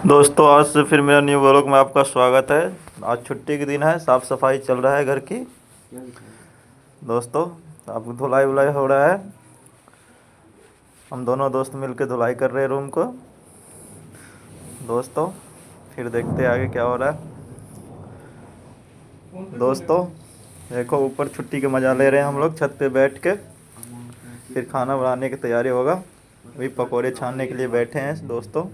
दोस्तों आज से फिर मेरा न्यू व्लॉग में आपका स्वागत है। आज छुट्टी के दिन है, साफ़ सफाई चल रहा है घर की। दोस्तों अब धुलाई वुलाई हो रहा है। हम दोनों दोस्त मिलकर धुलाई कर रहे हैं रूम को। दोस्तों फिर देखते हैं आगे क्या हो रहा है। दोस्तों देखो ऊपर छुट्टी के मज़ा ले रहे हैं हम लोग छत पे बैठ के। फिर खाना बनाने की तैयारी होगा। अभी पकोड़े छानने के लिए बैठे हैं दोस्तों।